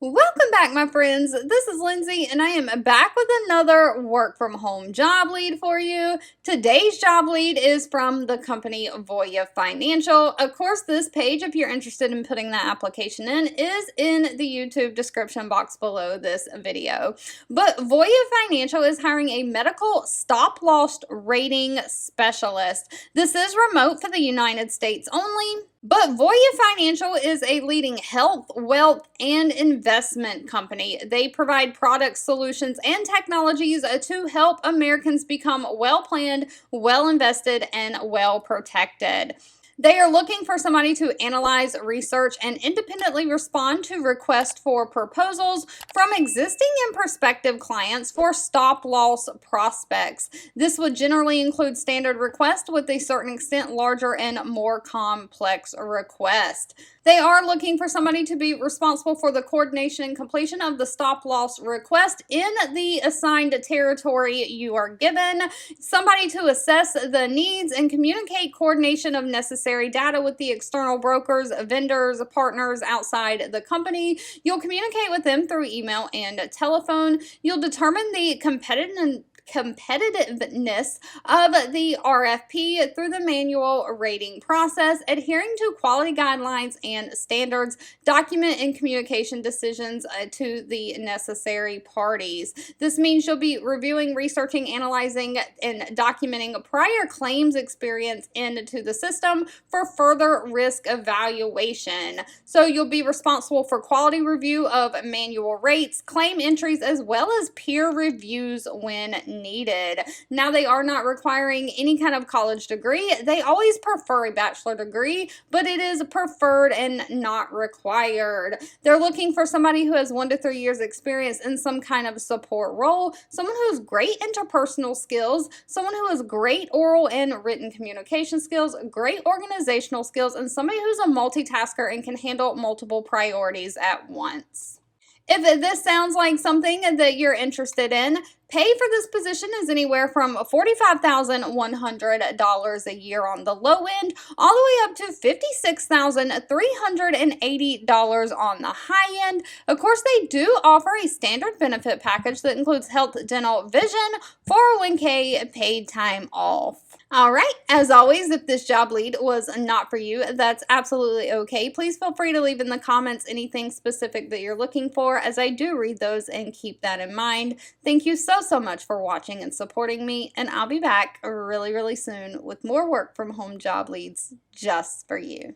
Welcome back, my friends. This is Lindsay, and I am back with another work from home job lead for you. Today's job lead is from the company Voya Financial. Of course, this page, if you're interested in putting that application in, is in the YouTube description box below this video. But Voya Financial is hiring a medical stop-loss rating specialist. This is remote for the United States only. But Voya Financial is a leading health, wealth, and investment company. They provide products, solutions, and technologies to help Americans become well-planned, well-invested, and well-protected. They are looking for somebody to analyze, research, and independently respond to requests for proposals from existing and prospective clients for stop-loss prospects. This would generally include standard requests with a certain extent larger and more complex requests. They are looking for somebody to be responsible for the coordination and completion of the stop-loss request in the assigned territory you are given, somebody to assess the needs and communicate coordination of necessary data with the external brokers, vendors, partners outside the company. You'll communicate with them through email and telephone. You'll determine the competitiveness of the RFP through the manual rating process, adhering to quality guidelines and standards, document and communication decisions to the necessary parties. This means you'll be reviewing, researching, analyzing, and documenting prior claims experience into the system for further risk evaluation. So you'll be responsible for quality review of manual rates, claim entries, as well as peer reviews when needed. Now, they are not requiring any kind of college degree. They always prefer a bachelor degree, but it is preferred and not required. They're looking for somebody who has 1 to 3 years experience in some kind of support role, someone who has great interpersonal skills, someone who has great oral and written communication skills, great organizational skills, and somebody who's a multitasker and can handle multiple priorities at once. If this sounds like something that you're interested in, pay for this position is anywhere from $45,100 a year on the low end, all the way up to $56,380 on the high end. Of course, they do offer a standard benefit package that includes health, dental, vision, 401k, paid time off. All right, as always, if this job lead was not for you, that's absolutely okay. Please feel free to leave in the comments anything specific that you're looking for, as I do read those and keep that in mind. Thank you so much for watching and supporting me, and I'll be back really soon with more work from home job leads just for you.